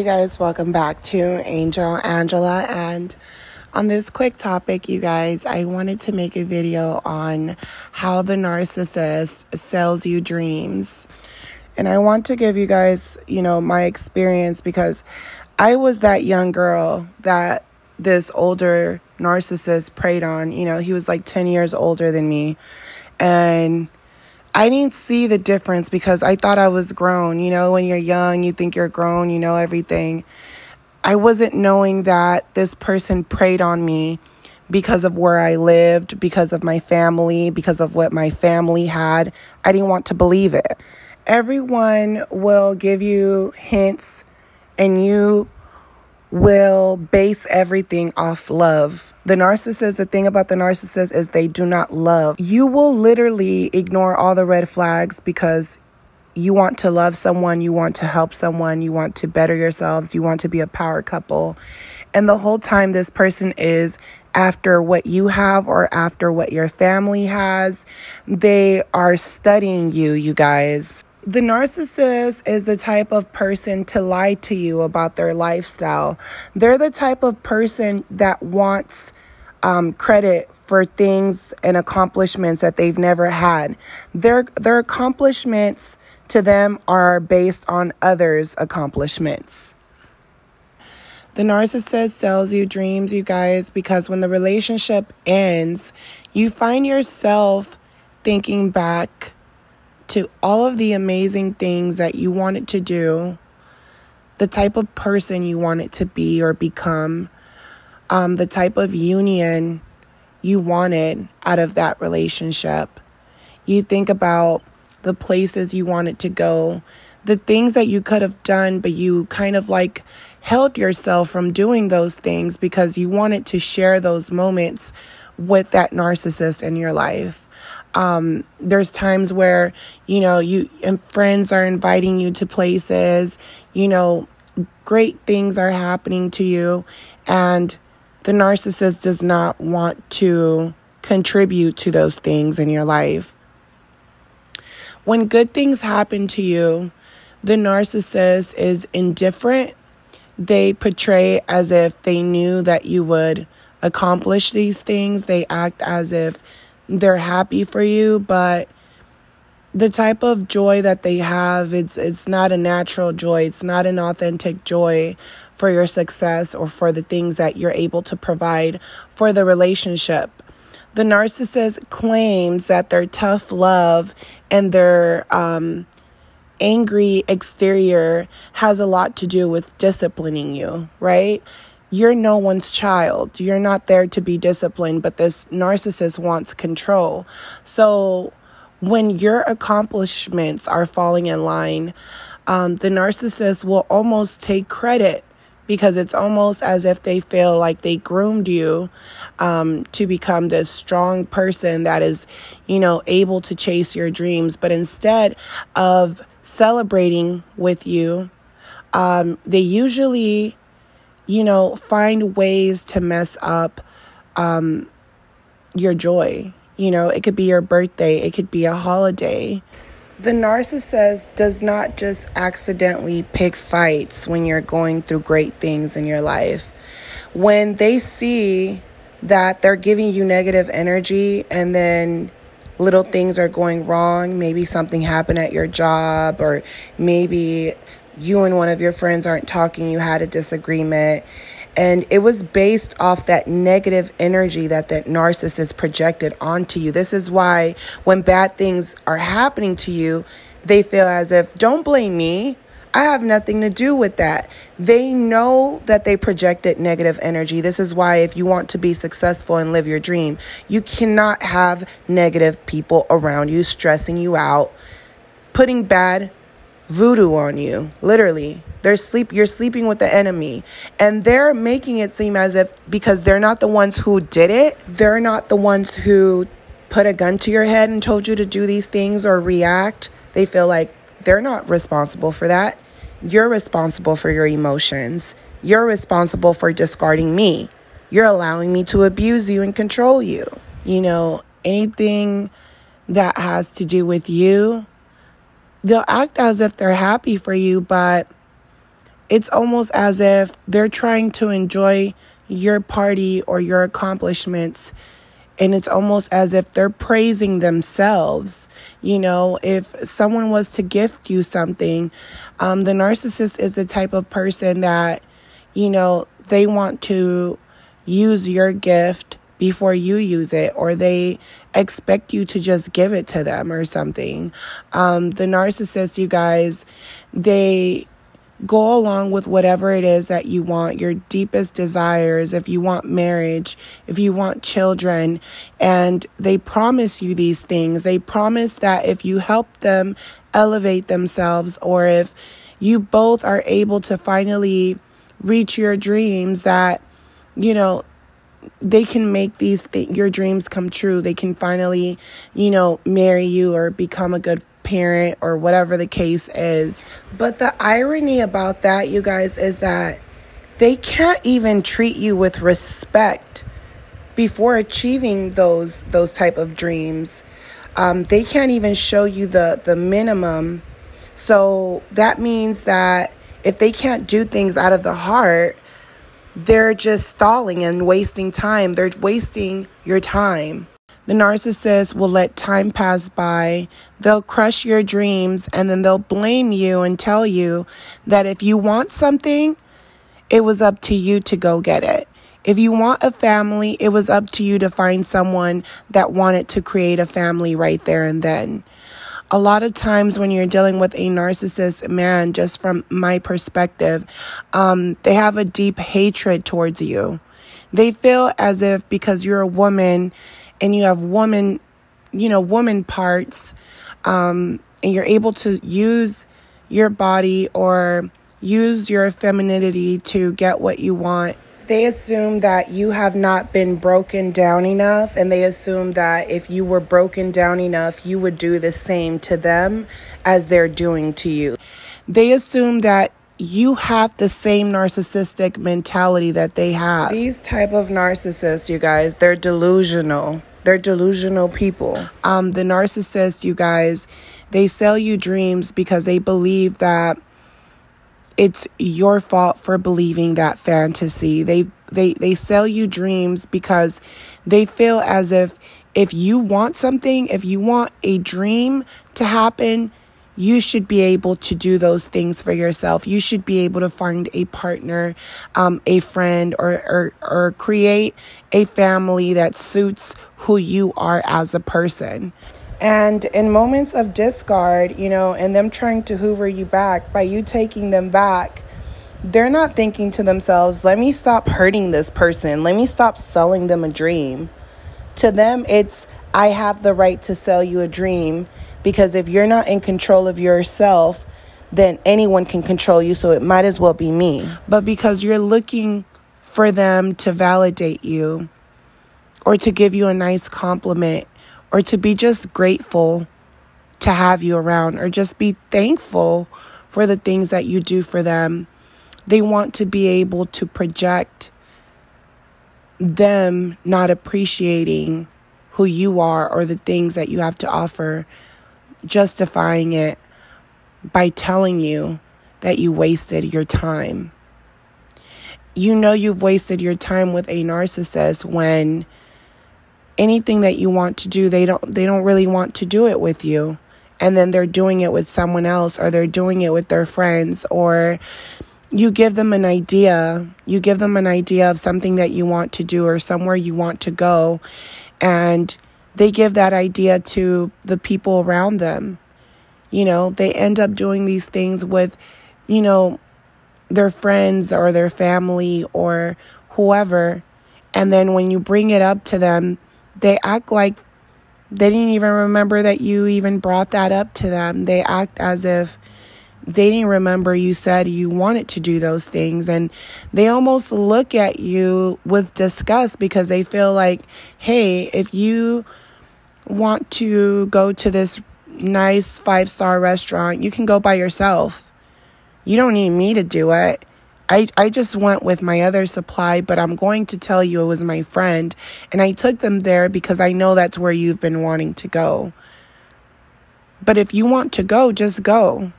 guys, welcome back to Angel Angela, and on this quick topic, you guys, I wanted to make a video on how the narcissist sells you dreams. And I want to give you guys, my experience, because I was that young girl that this older narcissist preyed on. He was like 10 years older than me, and I didn't see the difference because I thought I was grown. When you're young, you think you're grown, you know everything. I wasn't knowing that this person preyed on me because of where I lived, because of my family, because of what my family had. I didn't want to believe it. Everyone will give you hints, and you will base everything off love. The thing about the narcissist is they do not love. You will literally ignore all the red flags because you want to love someone, you want to help someone, you want to better yourselves, you want to be a power couple. And the whole time this person is after what you have or after what your family has. They are studying you, you guys. The narcissist is the type of person to lie to you about their lifestyle. They're the type of person that wants credit for things and accomplishments that they've never had. Their accomplishments to them are based on others' accomplishments. The narcissist sells you dreams, you guys, because when the relationship ends, you find yourself thinking back to all of the amazing things that you wanted to do, the type of person you wanted to be or become, the type of union you wanted out of that relationship. You think about the places you wanted to go, the things that you could have done, but you kind of held yourself from doing those things because you wanted to share those moments with that narcissist in your life. There's times where, you and friends are inviting you to places, great things are happening to you, and the narcissist does not want to contribute to those things in your life. When good things happen to you, the narcissist is indifferent. They portray as if they knew that you would accomplish these things. They act as if they're happy for you, but the type of joy that they have, it's not a natural joy. It's not an authentic joy for your success or for the things that you're able to provide for the relationship. The narcissist claims that their tough love and their angry exterior has a lot to do with disciplining you, right? You're no one's child. You're not there to be disciplined, but this narcissist wants control. So when your accomplishments are falling in line, the narcissist will almost take credit because it's almost as if they feel like they groomed you to become this strong person that is, able to chase your dreams. But instead of celebrating with you, they usually find ways to mess up your joy. It could be your birthday. It could be a holiday. The narcissist does not just accidentally pick fights when you're going through great things in your life. When they see that they're giving you negative energy and then little things are going wrong, maybe something happened at your job, or maybe you and one of your friends aren't talking, you had a disagreement, and it was based off that negative energy that narcissist projected onto you. This is why when bad things are happening to you, they feel as if, don't blame me. I have nothing to do with that. They know that they projected negative energy. This is why if you want to be successful and live your dream, you cannot have negative people around you stressing you out, putting bad voodoo on you. Literally, you're sleeping with the enemy, and they're making it seem as if because they're not the ones who did it, they're not the ones who put a gun to your head and told you to do these things or react. They feel like they're not responsible for that. You're responsible for your emotions. You're responsible for discarding me. You're allowing me to abuse you and control you. Anything that has to do with you, they'll act as if they're happy for you, but it's almost as if they're trying to enjoy your party or your accomplishments. And it's almost as if they're praising themselves. You know, if someone was to gift you something, the narcissist is the type of person that, you know, they want to use your gift before you use it, or they expect you to just give it to them or something. The narcissist, you guys, they go along with whatever it is that you want, your deepest desires, if you want marriage, if you want children, and they promise you these things. They promise that if you help them elevate themselves, or if you both are able to finally reach your dreams, that, you know, they can make your dreams come true. They can finally, you know, marry you or become a good parent or whatever the case is. But the irony about that, you guys, is that they can't even treat you with respect before achieving those type of dreams. They can't even show you the minimum. So that means that if they can't do things out of the heart, they're just stalling and wasting time. They're wasting your time. The narcissist will let time pass by. They'll crush your dreams, and then they'll blame you and tell you that if you want something, it was up to you to go get it. If you want a family, it was up to you to find someone that wanted to create a family right there and then. A lot of times when you're dealing with a narcissist man, just from my perspective, they have a deep hatred towards you. They feel as if because you're a woman and you have woman parts, and you're able to use your body or use your femininity to get what you want, they assume that you have not been broken down enough, and they assume that if you were broken down enough, you would do the same to them as they're doing to you. They assume that you have the same narcissistic mentality that they have. These type of narcissists, you guys, they're delusional. They're delusional people. The narcissists, you guys, they sell you dreams because they believe that it's your fault for believing that fantasy. They sell you dreams because they feel as if you want something, if you want a dream to happen, you should be able to do those things for yourself. You should be able to find a partner, a friend, or create a family that suits who you are as a person. And in moments of discard, you know, and them trying to hoover you back, by you taking them back, they're not thinking to themselves, let me stop hurting this person. Let me stop selling them a dream. To them, it's, I have the right to sell you a dream, because if you're not in control of yourself, then anyone can control you, so it might as well be me. But because you're looking for them to validate you, or to give you a nice compliment, or to be just grateful to have you around, or just be thankful for the things that you do for them, they want to be able to project them not appreciating who you are or the things that you have to offer, justifying it by telling you that you wasted your time. You know you've wasted your time with a narcissist when anything that you want to do, they don't really want to do it with you. And then they're doing it with someone else, or they're doing it with their friends, or you give them an idea. You give them an idea of something that you want to do or somewhere you want to go, and they give that idea to the people around them. You know, they end up doing these things with, you know, their friends or their family or whoever. And then when you bring it up to them, they act like they didn't even remember that you even brought that up to them. They act as if they didn't remember you said you wanted to do those things. And they almost look at you with disgust, because they feel like, hey, if you want to go to this nice 5-star restaurant, you can go by yourself. You don't need me to do it. I just went with my other supply, but I'm going to tell you it was my friend, and I took them there because I know that's where you've been wanting to go. But if you want to go, just go.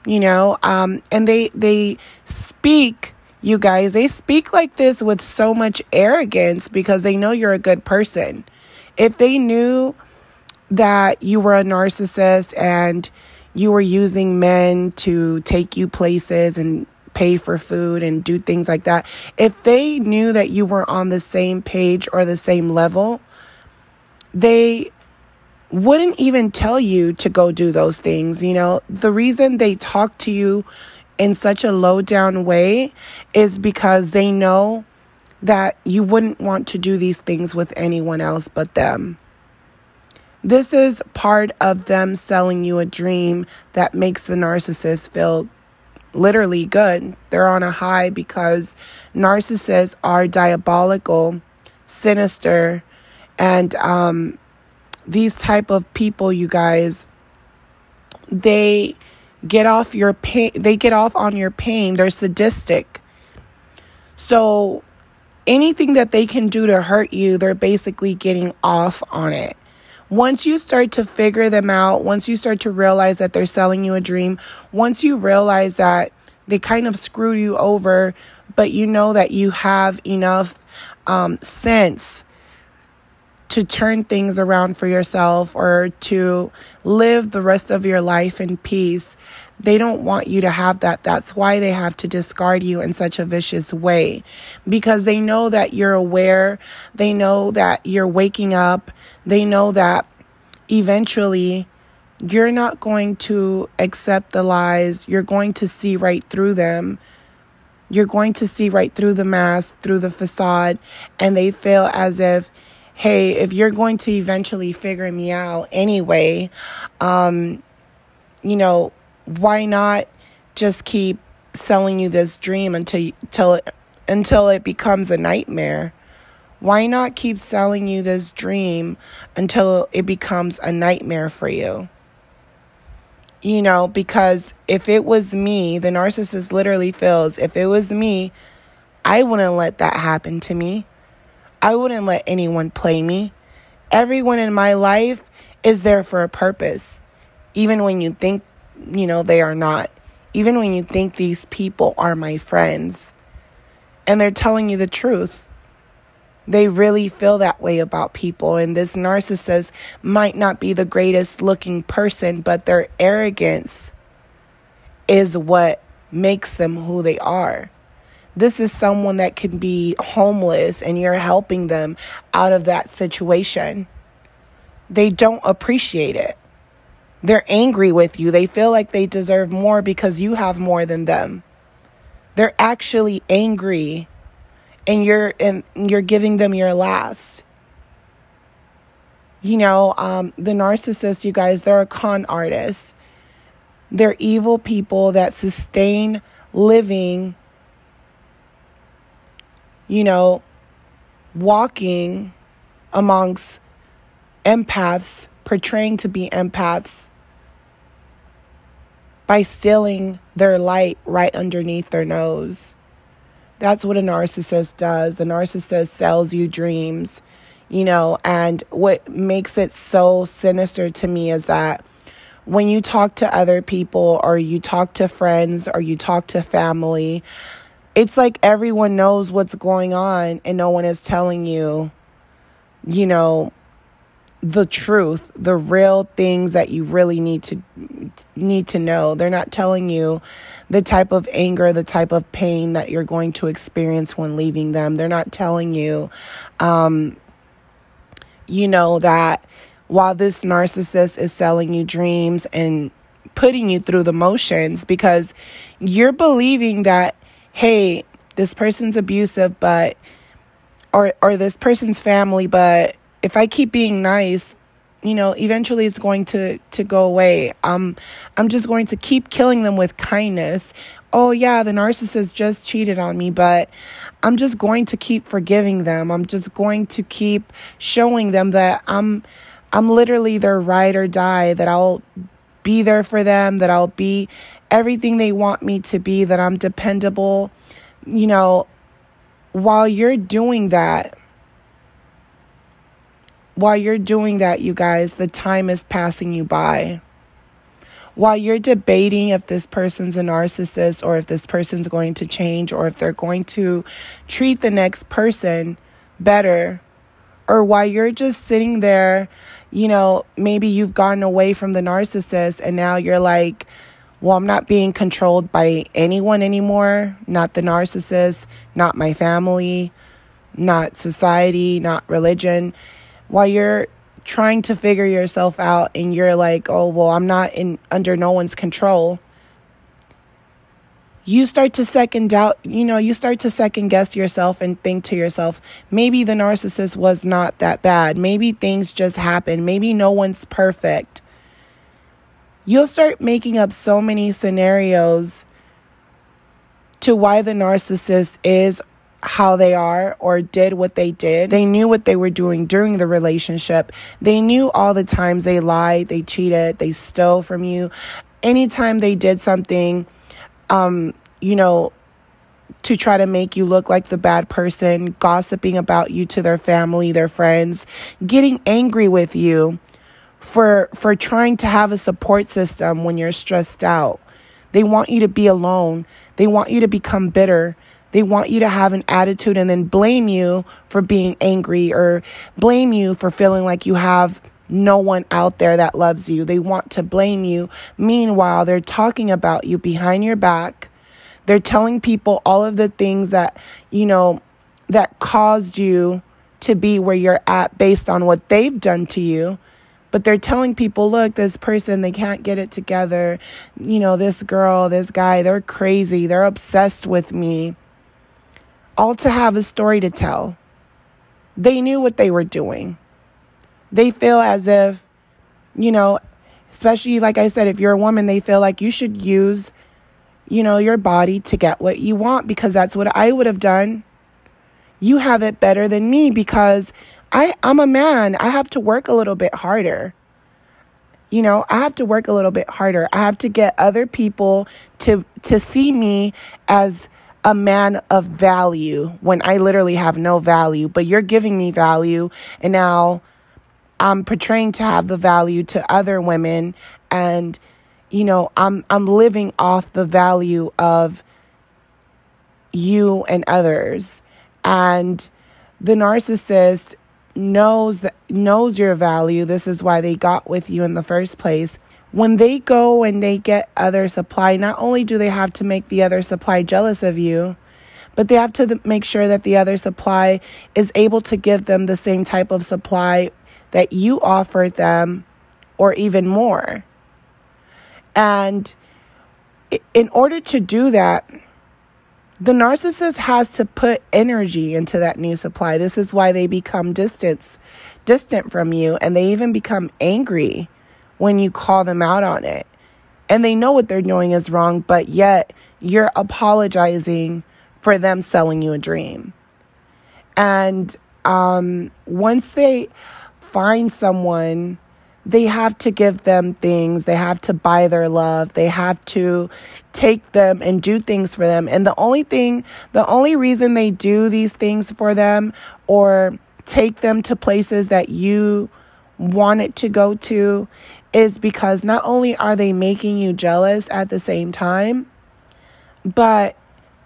and they speak, you guys, they speak like this with so much arrogance because they know you're a good person. If they knew that you were a narcissist and you were using men to take you places and pay for food and do things like that, if they knew that you were on the same page or the same level, they wouldn't even tell you to go do those things. The reason they talk to you in such a low down way is because they know that you wouldn't want to do these things with anyone else but them. This is part of them selling you a dream that makes the narcissist feel literally good. They're on a high because narcissists are diabolical, sinister, and these type of people, you guys, they get off your pain. They get off on your pain. They're sadistic. So anything that they can do to hurt you, they're basically getting off on it. Once you start to figure them out, once you start to realize that they're selling you a dream, once you realize that they kind of screwed you over, but you know that you have enough sense to turn things around for yourself or to live the rest of your life in peace, they don't want you to have that. That's why they have to discard you in such a vicious way, because they know that you're aware. They know that you're waking up. They know that eventually you're not going to accept the lies. You're going to see right through them. You're going to see right through the mask, through the facade, and they feel as if, hey, if you're going to eventually figure me out anyway, why not just keep selling you this dream until it becomes a nightmare? Why not keep selling you this dream until it becomes a nightmare for you? Because if it was me, the narcissist literally feels, if it was me, I wouldn't let that happen to me. I wouldn't let anyone play me. Everyone in my life is there for a purpose. Even when you think, they are not. Even when you think these people are my friends. And they're telling you the truth. They really feel that way about people. And this narcissist might not be the greatest looking person, but their arrogance is what makes them who they are. This is someone that can be homeless and you're helping them out of that situation. They don't appreciate it. They're angry with you. They feel like they deserve more because you have more than them. They're actually angry and you're giving them your last. The narcissist, you guys, they're a con artist. They're evil people that sustain living, walking amongst empaths, portraying to be empaths by stealing their light right underneath their nose. That's what a narcissist does. The narcissist sells you dreams, and what makes it so sinister to me is that when you talk to other people or you talk to friends or you talk to family, it's like everyone knows what's going on and no one is telling you, the truth, the real things that you really need to know. They're not telling you the type of anger, the type of pain that you're going to experience when leaving them. They're not telling you, that while this narcissist is selling you dreams and putting you through the motions because you're believing that, hey, this person's abusive, but, or this person's family, but if I keep being nice, eventually it's going to go away. I'm just going to keep killing them with kindness. Oh yeah, the narcissist just cheated on me, but I'm just going to keep forgiving them. I'm just going to keep showing them that I'm literally their ride or die, that I'll be there for them, that I'll be everything they want me to be, that I'm dependable. While you're doing that, you guys, the time is passing you by. while you're debating if this person's a narcissist or if this person's going to change or if they're going to treat the next person better, or while you're just sitting there, maybe you've gotten away from the narcissist and now you're like, well, I'm not being controlled by anyone anymore, not the narcissist, not my family, not society, not religion. While you're trying to figure yourself out and you're like, oh, well, I'm not under no one's control, you start to second guess yourself and think to yourself, maybe the narcissist was not that bad. Maybe things just happen. Maybe no one's perfect. You'll start making up so many scenarios to why the narcissist is how they are or did what they did. They knew what they were doing during the relationship. They knew all the times they lied, they cheated, they stole from you. Anytime they did something, to try to make you look like the bad person, gossiping about you to their family, their friends, getting angry with you for trying to have a support system when you're stressed out. They want you to be alone. They want you to become bitter. They want you to have an attitude and then blame you for being angry or blame you for feeling like you have no one out there that loves you. They want to blame you. Meanwhile, they're talking about you behind your back. They're telling people all of the things that, that caused you to be where you're at based on what they've done to you. But they're telling people, look, this person, they can't get it together. This girl, this guy, they're crazy. They're obsessed with me. All to have a story to tell. They knew what they were doing. They feel as if, especially like I said, if you're a woman, they feel like you should use, your body to get what you want because that's what I would have done. You have it better than me because I'm a man. I have to work a little bit harder. I have to work a little bit harder. I have to get other people to see me as a man of value when I literally have no value, but you're giving me value. And now I'm portraying to have the value to other women. And, I'm living off the value of you and others. And the narcissist knows your value. This is why they got with you in the first place. When they go and they get other supply, not only do they have to make the other supply jealous of you, but they have to make sure that the other supply is able to give them the same type of supply that you offered them or even more. And in order to do that, the narcissist has to put energy into that new supply. This is why they become distant from you, and they even become angry when you call them out on it. And they know what they're doing is wrong, but yet you're apologizing for them selling you a dream. And once they find someone, they have to give them things. They have to buy their love. They have to take them and do things for them. And the only reason they do these things for them or take them to places that you want it to go to is because not only are they making you jealous at the same time, but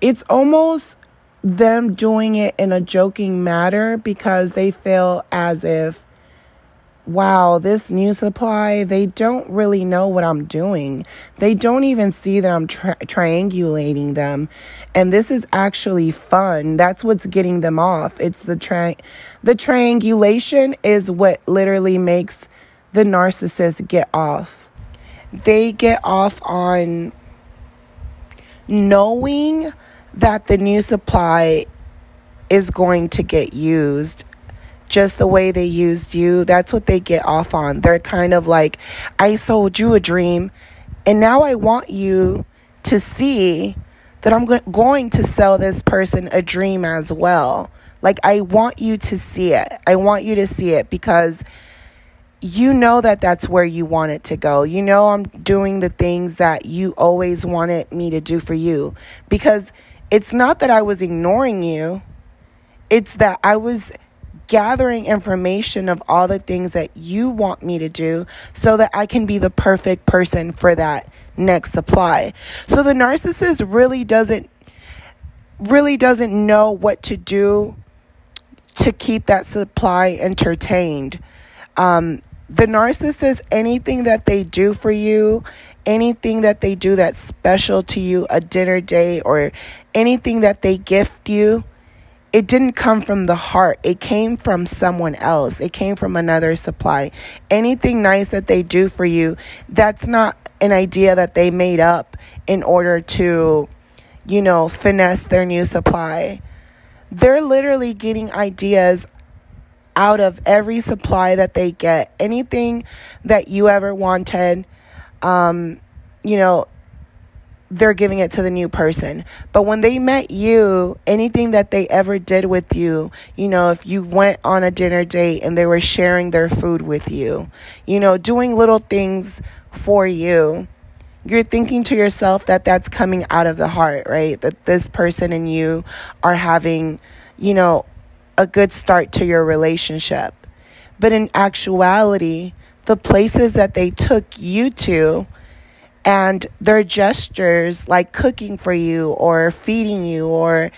it's almost them doing it in a joking manner because they feel as if, wow, this new supply, they don't really know what I'm doing. They don't even see that I'm triangulating them. And this is actually fun. That's what's getting them off. It's the triangulation is what literally makes the narcissist get off. They get off on knowing that the new supply is going to get used just the way they used you. That's what they get off on. They're kind of like, I sold you a dream, and now I want you to see that I'm going to sell this person a dream as well. Like, I want you to see it. I want you to see it because you know that that's where you want it to go. You know I'm doing the things that you always wanted me to do for you. Because it's not that I was ignoring you. It's that I was gathering information of all the things that you want me to do so that I can be the perfect person for that next supply. So the narcissist really doesn't know what to do to keep that supply entertained. The narcissist, anything that they do for you, anything that they do that's special to you, a dinner date or anything that they gift you, it didn't come from the heart. It came from someone else. It came from another supply. Anything nice that they do for you, that's not an idea that they made up in order to, finesse their new supply. They're literally getting ideas out of every supply that they get. Anything that you ever wanted, they're giving it to the new person. But when they met you, anything that they ever did with you, if you went on a dinner date and they were sharing their food with you, doing little things for you, you're thinking to yourself that that's coming out of the heart, right? That this person and you are having, a good start to your relationship. But in actuality, the places that they took you to and their gestures, like cooking for you or feeding you or,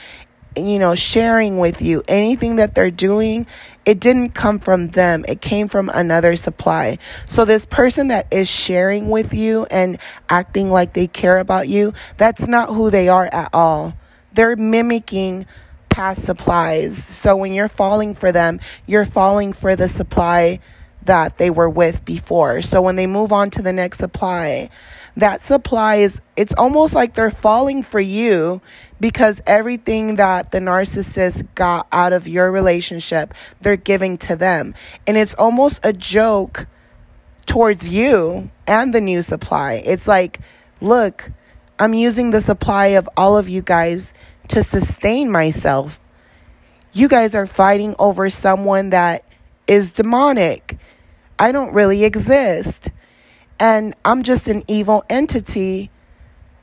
sharing with you, anything that they're doing, it didn't come from them. It came from another supply. So this person that is sharing with you and acting like they care about you, that's not who they are at all. They're mimicking past supplies. So when you're falling for them, you're falling for the supply that they were with before. So when they move on to the next supply, that supply it's almost like they're falling for you because everything that the narcissist got out of your relationship, they're giving to them. And it's almost a joke towards you and the new supply. It's like, look, I'm using the supply of all of you guys to sustain myself. You guys are fighting over someone that is demonic. I don't really exist. And I'm just an evil entity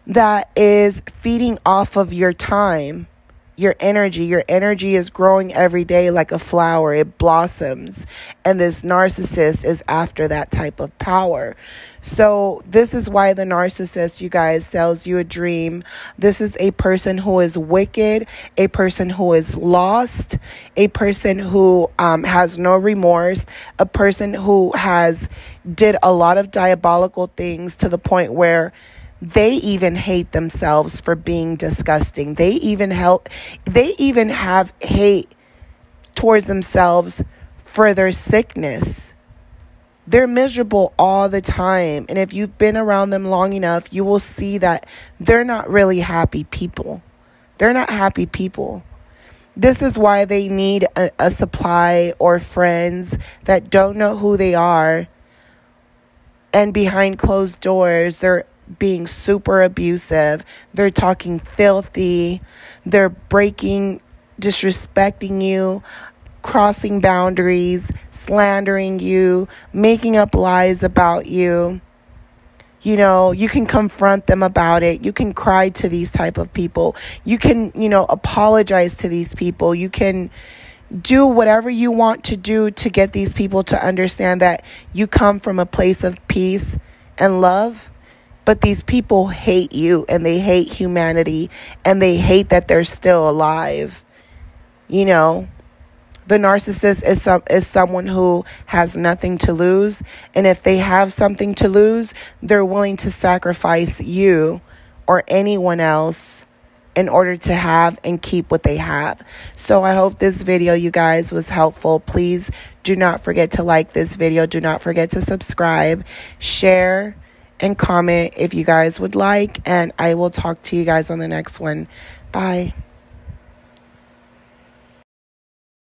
that is feeding off of your time, your energy. Your energy is growing every day like a flower. It blossoms. And this narcissist is after that type of power. So this is why the narcissist, you guys, sells you a dream. This is a person who is wicked, a person who is lost, a person who has no remorse, a person who did a lot of diabolical things to the point where they even hate themselves for being disgusting. They even have hate towards themselves for their sickness. They're miserable all the time. And if you've been around them long enough, you will see that they're not really happy people. They're not happy people. This is why they need a supply or friends that don't know who they are. And behind closed doors, they're being super abusive. They're talking filthy. They're disrespecting you, crossing boundaries, slandering you, making up lies about you. You can confront them about it. You can cry to these type of people. You can, apologize to these people. You can do whatever you want to do to get these people to understand that you come from a place of peace and love. But these people hate you and they hate humanity and they hate that they're still alive. The narcissist is someone who has nothing to lose. And if they have something to lose, they're willing to sacrifice you or anyone else in order to have and keep what they have. So I hope this video, you guys, was helpful. Please do not forget to like this video. Do not forget to subscribe, share, and comment if you guys would like. And I will talk to you guys on the next one. Bye.